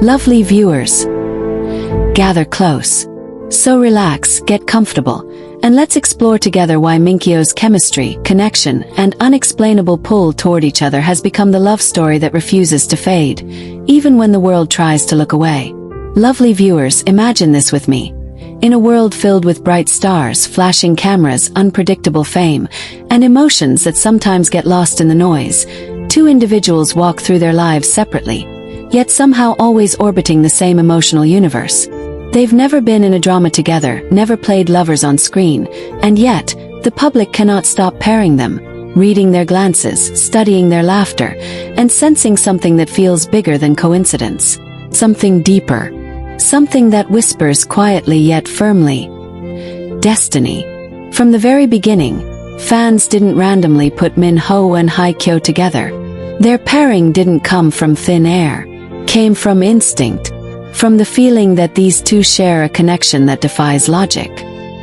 Lovely viewers, gather close. So relax, get comfortable, and let's explore together why Minkyo's chemistry, connection, and unexplainable pull toward each other has become the love story that refuses to fade, even when the world tries to look away. Lovely viewers, imagine this with me. In a world filled with bright stars, flashing cameras, unpredictable fame, and emotions that sometimes get lost in the noise, two individuals walk through their lives separately, yet somehow always orbiting the same emotional universe. They've never been in a drama together, never played lovers on screen, and yet, the public cannot stop pairing them, reading their glances, studying their laughter, and sensing something that feels bigger than coincidence. Something deeper. Something that whispers quietly yet firmly. Destiny. From the very beginning, fans didn't randomly put Minho and Hye Kyo together. Their pairing didn't come from thin air. Came from instinct. From the feeling that these two share a connection that defies logic.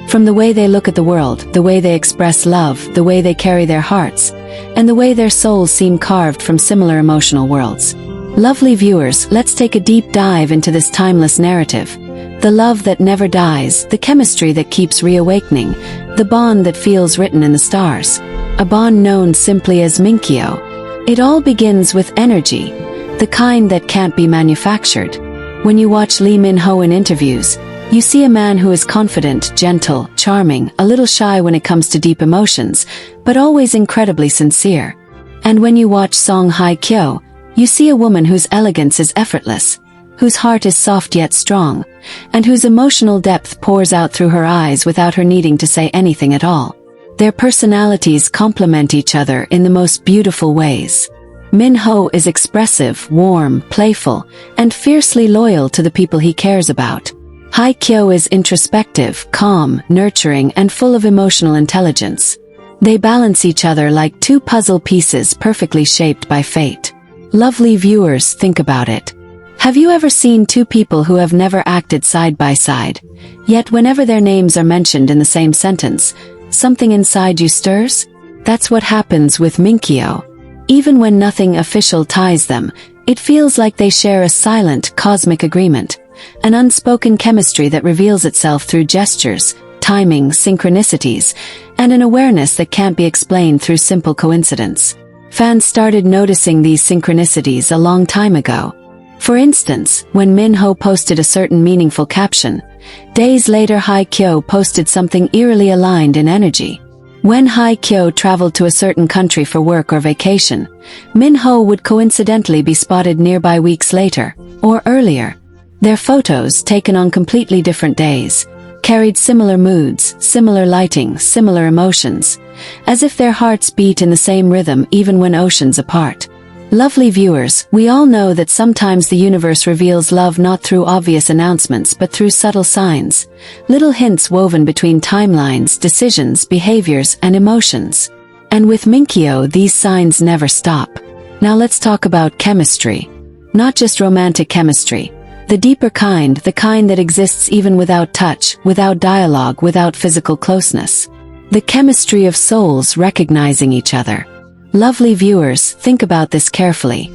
From the way they look at the world, the way they express love, the way they carry their hearts, and the way their souls seem carved from similar emotional worlds. Lovely viewers, let's take a deep dive into this timeless narrative. The love that never dies, the chemistry that keeps reawakening, the bond that feels written in the stars. A bond known simply as Minkyo. It all begins with energy, the kind that can't be manufactured. When you watch Lee Minho in interviews, you see a man who is confident, gentle, charming, a little shy when it comes to deep emotions, but always incredibly sincere. And when you watch Hye Kyo, you see a woman whose elegance is effortless, whose heart is soft yet strong, and whose emotional depth pours out through her eyes without her needing to say anything at all. Their personalities complement each other in the most beautiful ways. Minho is expressive, warm, playful, and fiercely loyal to the people he cares about. Hye Kyo is introspective, calm, nurturing, and full of emotional intelligence. They balance each other like two puzzle pieces perfectly shaped by fate. Lovely viewers, think about it. Have you ever seen two people who have never acted side by side, yet whenever their names are mentioned in the same sentence, something inside you stirs? That's what happens with Minkio. Even when nothing official ties them, it feels like they share a silent, cosmic agreement, an unspoken chemistry that reveals itself through gestures, timing, synchronicities, and an awareness that can't be explained through simple coincidence. Fans started noticing these synchronicities a long time ago. For instance, when Minho posted a certain meaningful caption, days later Hye Kyo posted something eerily aligned in energy. When Hye Kyo traveled to a certain country for work or vacation, Minho would coincidentally be spotted nearby weeks later, or earlier. Their photos, taken on completely different days, carried similar moods, similar lighting, similar emotions, as if their hearts beat in the same rhythm even when oceans apart. Lovely viewers, we all know that sometimes the universe reveals love not through obvious announcements but through subtle signs, little hints woven between timelines, decisions, behaviors, and emotions. And with Minkyo, these signs never stop. Now let's talk about chemistry. Not just romantic chemistry. The deeper kind, the kind that exists even without touch, without dialogue, without physical closeness. The chemistry of souls recognizing each other. Lovely viewers, think about this carefully.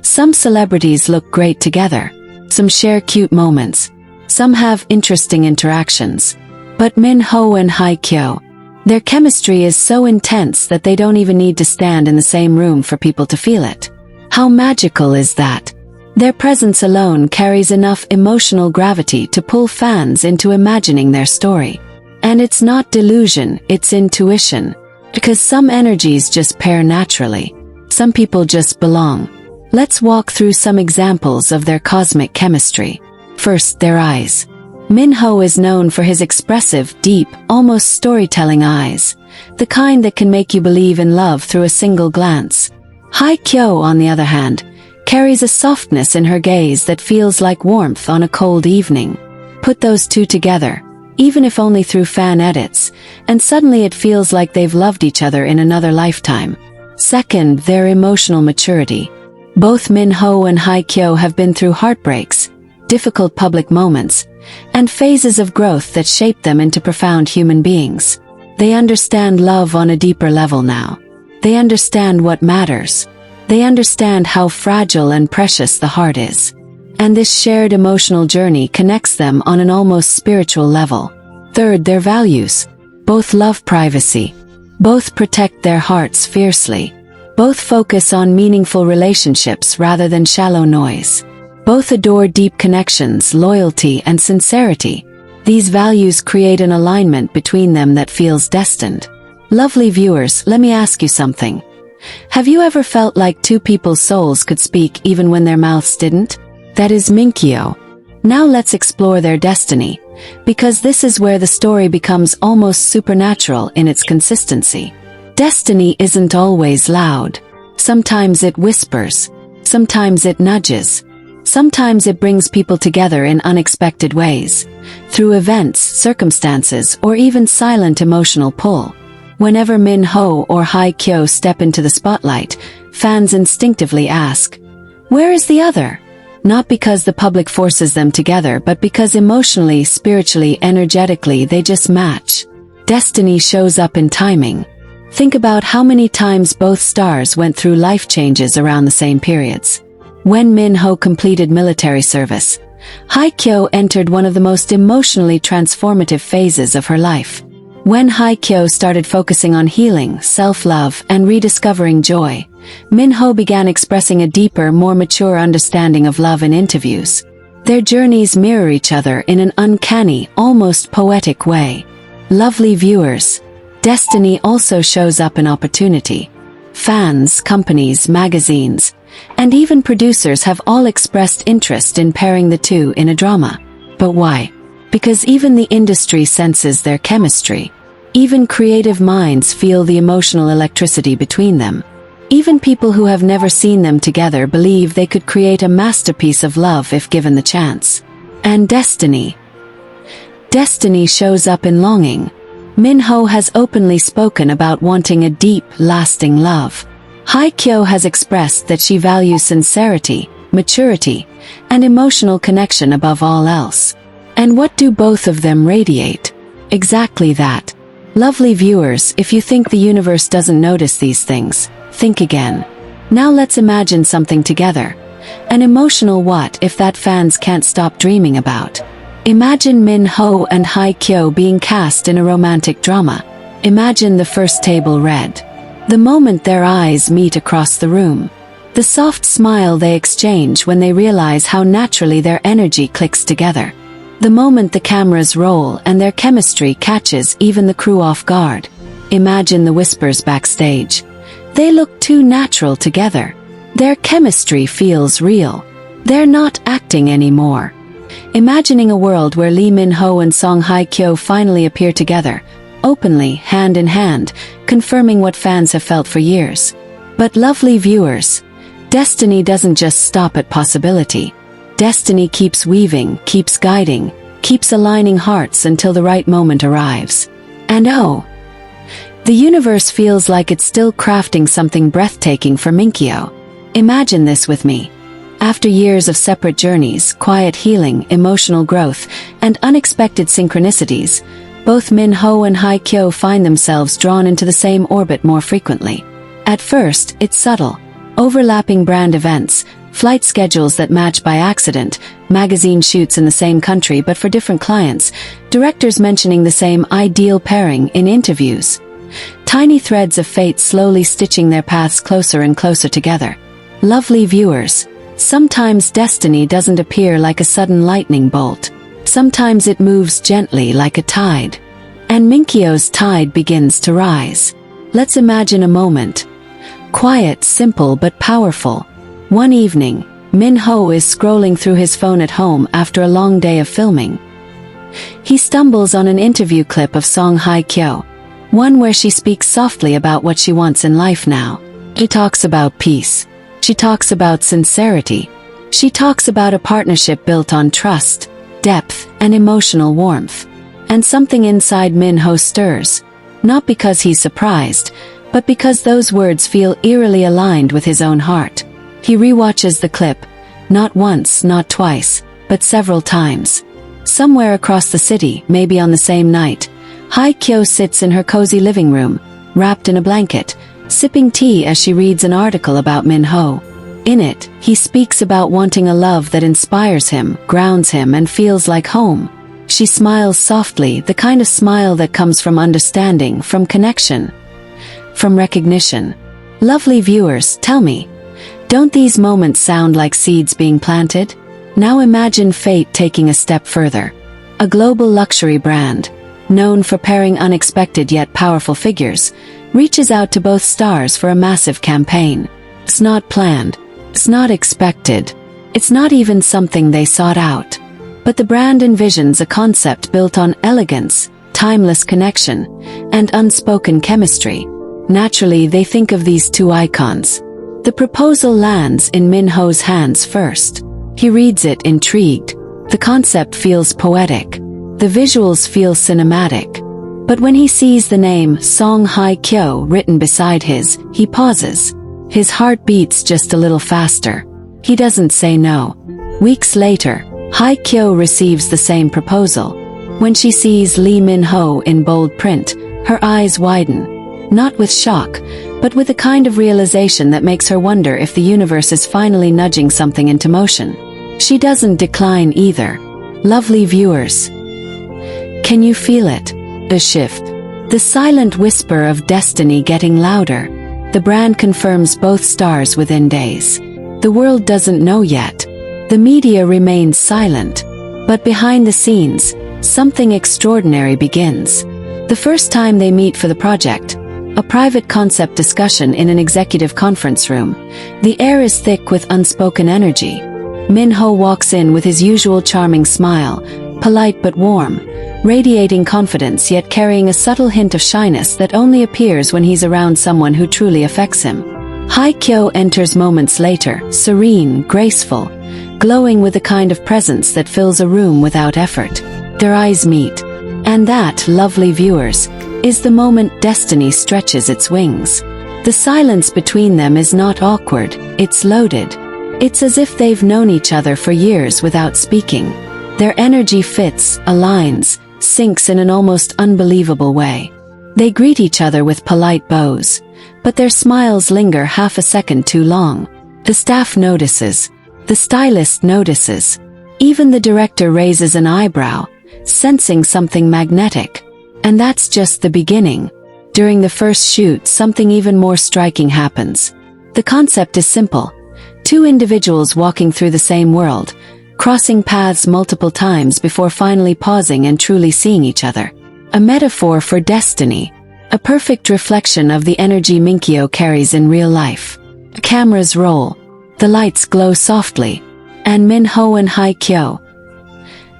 Some celebrities look great together. Some share cute moments. Some have interesting interactions. But Minho and Hye Kyo, their chemistry is so intense that they don't even need to stand in the same room for people to feel it. How magical is that? Their presence alone carries enough emotional gravity to pull fans into imagining their story. And it's not delusion, it's intuition. Because some energies just pair naturally. Some people just belong. Let's walk through some examples of their cosmic chemistry. First, their eyes. Minho is known for his expressive, deep, almost storytelling eyes. The kind that can make you believe in love through a single glance. Hye Kyo, on the other hand, carries a softness in her gaze that feels like warmth on a cold evening. Put those two together, even if only through fan edits, and suddenly it feels like they've loved each other in another lifetime. Second, their emotional maturity. Both Minho and Hye Kyo have been through heartbreaks, difficult public moments, and phases of growth that shaped them into profound human beings. They understand love on a deeper level now. They understand what matters. They understand how fragile and precious the heart is. and this shared emotional journey connects them on an almost spiritual level. Third, their values. Both love privacy. Both protect their hearts fiercely. Both focus on meaningful relationships rather than shallow noise. Both adore deep connections, loyalty, and sincerity. These values create an alignment between them that feels destined. Lovely viewers, let me ask you something. Have you ever felt like two people's souls could speak even when their mouths didn't? That is Minkyo. Now let's explore their destiny, because this is where the story becomes almost supernatural in its consistency. Destiny isn't always loud. Sometimes it whispers. Sometimes it nudges. Sometimes it brings people together in unexpected ways, through events, circumstances, or even silent emotional pull. Whenever Minho or Hye Kyo step into the spotlight, fans instinctively ask, "Where is the other?" Not because the public forces them together, but because emotionally, spiritually, energetically they just match. Destiny shows up in timing. Think about how many times both stars went through life changes around the same periods. When Minho completed military service, Hye Kyo entered one of the most emotionally transformative phases of her life. When Hye Kyo started focusing on healing, self-love, and rediscovering joy, Minho began expressing a deeper, more mature understanding of love in interviews. Their journeys mirror each other in an uncanny, almost poetic way. Lovely viewers, destiny also shows up in opportunity. Fans, companies, magazines, and even producers have all expressed interest in pairing the two in a drama. But why? Because even the industry senses their chemistry. Even creative minds feel the emotional electricity between them. Even people who have never seen them together believe they could create a masterpiece of love if given the chance. And destiny. Destiny shows up in longing. Minho has openly spoken about wanting a deep, lasting love. Hye Kyo has expressed that she values sincerity, maturity, and emotional connection above all else. And what do both of them radiate? Exactly that. Lovely viewers, if you think the universe doesn't notice these things, think again. Now let's imagine something together. An emotional what if that fans can't stop dreaming about. Imagine Minho and Hye Kyo being cast in a romantic drama. Imagine the first table read. The moment their eyes meet across the room. The soft smile they exchange when they realize how naturally their energy clicks together. The moment the cameras roll and their chemistry catches even the crew off guard. Imagine the whispers backstage. They look too natural together. Their chemistry feels real. They're not acting anymore. Imagining a world where Lee Minho and Song Hye Kyo finally appear together, openly, hand in hand, confirming what fans have felt for years. But lovely viewers, destiny doesn't just stop at possibility. Destiny keeps weaving, keeps guiding, keeps aligning hearts until the right moment arrives. And oh, the universe feels like it's still crafting something breathtaking for Minkio. Imagine this with me. After years of separate journeys, quiet healing, emotional growth, and unexpected synchronicities, both Minho and Hye Kyo find themselves drawn into the same orbit more frequently. At first, it's subtle. Overlapping brand events, flight schedules that match by accident, magazine shoots in the same country but for different clients, directors mentioning the same ideal pairing in interviews. Tiny threads of fate slowly stitching their paths closer and closer together. Lovely viewers, sometimes destiny doesn't appear like a sudden lightning bolt. Sometimes it moves gently like a tide. And Minkio's tide begins to rise. Let's imagine a moment. Quiet, simple but powerful. One evening, Minho is scrolling through his phone at home after a long day of filming. He stumbles on an interview clip of Song Hye Kyo, one where she speaks softly about what she wants in life now. She talks about peace. She talks about sincerity. She talks about a partnership built on trust, depth, and emotional warmth. And something inside Minho stirs, not because he's surprised, but because those words feel eerily aligned with his own heart. He rewatches the clip, not once, not twice, but several times. Somewhere across the city, maybe on the same night, Hye Kyo sits in her cozy living room, wrapped in a blanket, sipping tea as she reads an article about Minho. In it, he speaks about wanting a love that inspires him, grounds him, and feels like home. She smiles softly, the kind of smile that comes from understanding, from connection, from recognition. Lovely viewers, tell me, don't these moments sound like seeds being planted? Now imagine fate taking a step further. A global luxury brand, known for pairing unexpected yet powerful figures, reaches out to both stars for a massive campaign. It's not planned. It's not expected. It's not even something they sought out. But the brand envisions a concept built on elegance, timeless connection, and unspoken chemistry. Naturally, they think of these two icons. The proposal lands in Minho's hands first. He reads it intrigued. The concept feels poetic. The visuals feel cinematic. But when he sees the name Song Hye Kyo written beside his, he pauses. His heart beats just a little faster. He doesn't say no. Weeks later, Hye Kyo receives the same proposal. When she sees Lee Minho in bold print, her eyes widen. Not with shock, but with a kind of realization that makes her wonder if the universe is finally nudging something into motion. She doesn't decline either. Lovely viewers, can you feel it? A shift. The silent whisper of destiny getting louder. The brand confirms both stars within days. The world doesn't know yet. The media remains silent. But behind the scenes, something extraordinary begins. The first time they meet for the project, a private concept discussion in an executive conference room. The air is thick with unspoken energy. Minho walks in with his usual charming smile, polite but warm, radiating confidence yet carrying a subtle hint of shyness that only appears when he's around someone who truly affects him. Hye Kyo enters moments later, serene, graceful, glowing with the kind of presence that fills a room without effort. Their eyes meet. And that, lovely viewers, is the moment destiny stretches its wings. The silence between them is not awkward, it's loaded. It's as if they've known each other for years without speaking. Their energy fits, aligns, syncs in an almost unbelievable way. They greet each other with polite bows, but their smiles linger half a second too long. The staff notices. The stylist notices. Even the director raises an eyebrow, sensing something magnetic. And that's just the beginning. During the first shoot, something even more striking happens. The concept is simple. Two individuals walking through the same world, crossing paths multiple times before finally pausing and truly seeing each other. A metaphor for destiny. A perfect reflection of the energy Minkio carries in real life. The cameras roll. The lights glow softly. And Minho and Hye Kyo,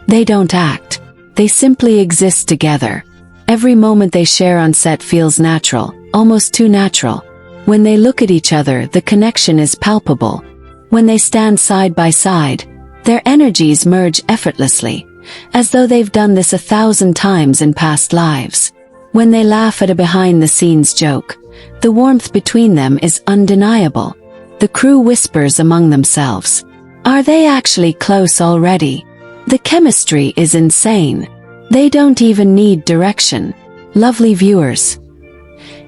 they don't act. They simply exist together. Every moment they share on set feels natural, almost too natural. When they look at each other, the connection is palpable. When they stand side by side, their energies merge effortlessly, as though they've done this 1,000 times in past lives. When they laugh at a behind-the-scenes joke, the warmth between them is undeniable. The crew whispers among themselves. Are they actually close already? The chemistry is insane. They don't even need direction. Lovely viewers,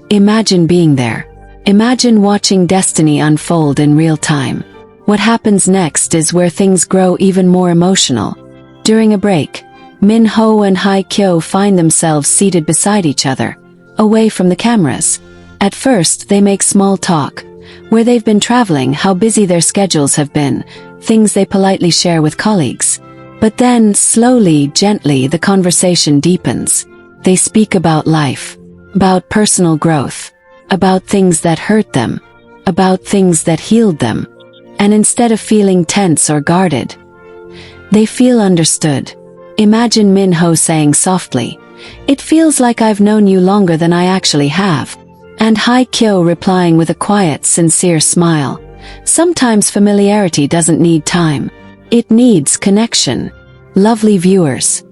imagine being there. Imagine watching destiny unfold in real time. What happens next is where things grow even more emotional. During a break, Minho and Hye Kyo find themselves seated beside each other, away from the cameras. At first, they make small talk, where they've been traveling, how busy their schedules have been, things they politely share with colleagues. But then, slowly, gently, the conversation deepens. They speak about life, about personal growth, about things that hurt them, about things that healed them. And instead of feeling tense or guarded, they feel understood. Imagine Minho saying softly, "It feels like I've known you longer than I actually have." And Hye Kyo replying with a quiet, sincere smile, "Sometimes familiarity doesn't need time. It needs connection." Lovely viewers,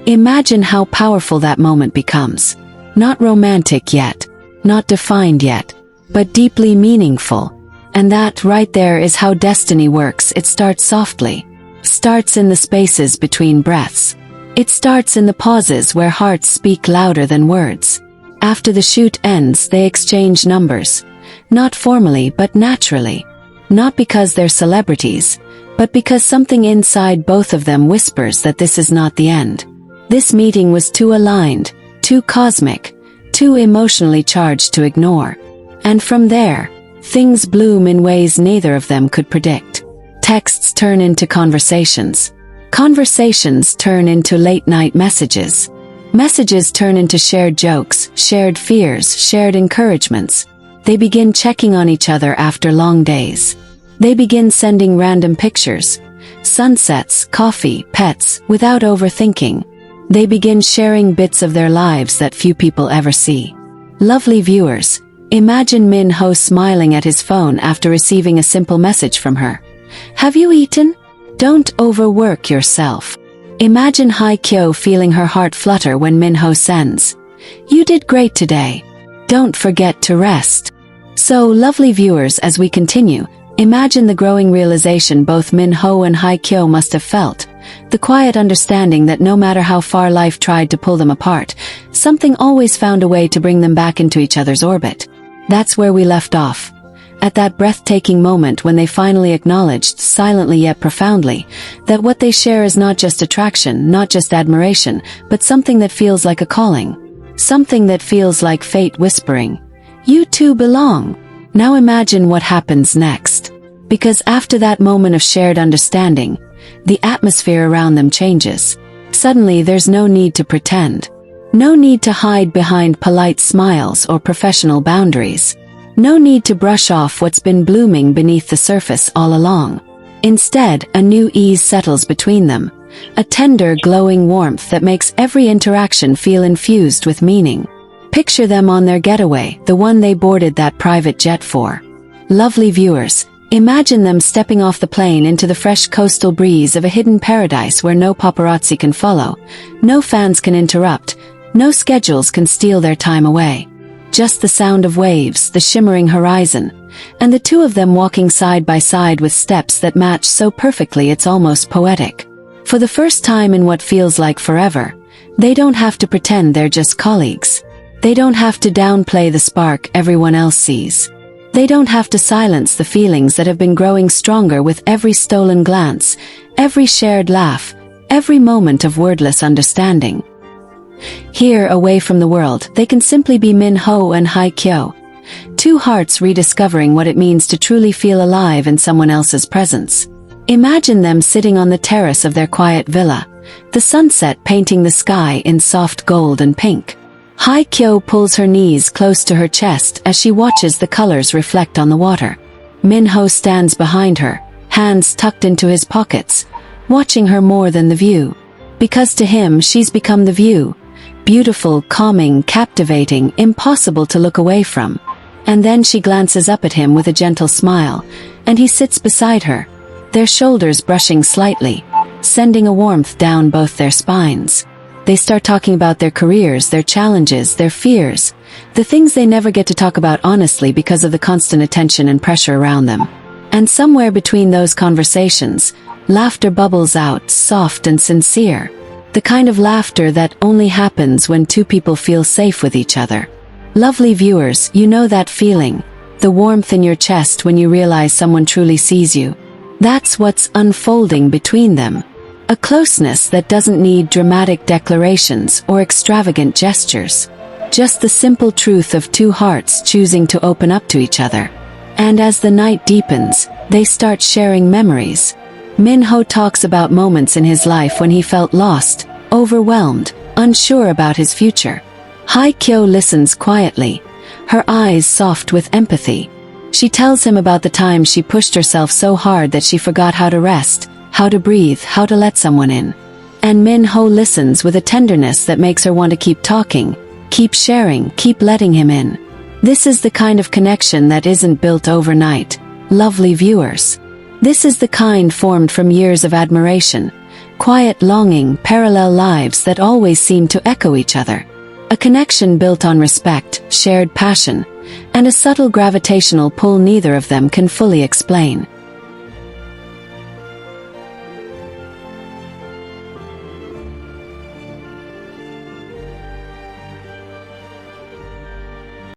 imagine how powerful that moment becomes. Not romantic yet, not defined yet, but deeply meaningful. And that right there is how destiny works. It starts softly. Starts in the spaces between breaths. It starts in the pauses where hearts speak louder than words. After the shoot ends, they exchange numbers. Not formally but naturally. Not because they're celebrities, but because something inside both of them whispers that this is not the end. This meeting was too aligned, too cosmic, too emotionally charged to ignore. And from there, things bloom in ways neither of them could predict. Texts turn into conversations. Conversations turn into late-night messages. Messages turn into shared jokes, shared fears, shared encouragements. They begin checking on each other after long days. They begin sending random pictures, sunsets, coffee, pets, without overthinking. They begin sharing bits of their lives that few people ever see. Lovely viewers, imagine Minho smiling at his phone after receiving a simple message from her. Have you eaten? Don't overwork yourself. Imagine Hye Kyo feeling her heart flutter when Minho sends, "You did great today. Don't forget to rest." So, lovely viewers, as we continue, imagine the growing realization both Minho and Hye Kyo must have felt, the quiet understanding that no matter how far life tried to pull them apart, something always found a way to bring them back into each other's orbit. That's where we left off. At that breathtaking moment when they finally acknowledged, silently yet profoundly, that what they share is not just attraction, not just admiration, but something that feels like a calling. Something that feels like fate whispering, "You two belong." Now imagine what happens next. Because after that moment of shared understanding, the atmosphere around them changes. Suddenly there's no need to pretend. No need to hide behind polite smiles or professional boundaries. No need to brush off what's been blooming beneath the surface all along. Instead, a new ease settles between them. A tender, glowing warmth that makes every interaction feel infused with meaning. Picture them on their getaway, the one they boarded that private jet for. Lovely viewers, imagine them stepping off the plane into the fresh coastal breeze of a hidden paradise where no paparazzi can follow, no fans can interrupt, no schedules can steal their time away. Just the sound of waves, the shimmering horizon, and the two of them walking side by side with steps that match so perfectly it's almost poetic. For the first time in what feels like forever, they don't have to pretend they're just colleagues. They don't have to downplay the spark everyone else sees. They don't have to silence the feelings that have been growing stronger with every stolen glance, every shared laugh, every moment of wordless understanding. Here, away from the world, they can simply be Minho and Hye Kyo. Two hearts rediscovering what it means to truly feel alive in someone else's presence. Imagine them sitting on the terrace of their quiet villa, the sunset painting the sky in soft gold and pink. Hye Kyo pulls her knees close to her chest as she watches the colors reflect on the water. Minho stands behind her, hands tucked into his pockets, watching her more than the view. Because to him, she's become the view. Beautiful, calming, captivating, impossible to look away from. And then she glances up at him with a gentle smile, and he sits beside her, their shoulders brushing slightly, sending a warmth down both their spines. They start talking about their careers, their challenges, their fears, the things they never get to talk about honestly because of the constant attention and pressure around them. And somewhere between those conversations, laughter bubbles out, soft and sincere. The kind of laughter that only happens when two people feel safe with each other. Lovely viewers, you know that feeling, the warmth in your chest when you realize someone truly sees you. That's what's unfolding between them. A closeness that doesn't need dramatic declarations or extravagant gestures. Just the simple truth of two hearts choosing to open up to each other. And as the night deepens, they start sharing memories. Minho talks about moments in his life when he felt lost, overwhelmed, unsure about his future. Hye Kyo listens quietly, her eyes soft with empathy. She tells him about the time she pushed herself so hard that she forgot how to rest, how to breathe, how to let someone in. And Minho listens with a tenderness that makes her want to keep talking, keep sharing, keep letting him in. This is the kind of connection that isn't built overnight, lovely viewers. This is the kind formed from years of admiration, quiet longing, parallel lives that always seem to echo each other. A connection built on respect, shared passion, and a subtle gravitational pull neither of them can fully explain.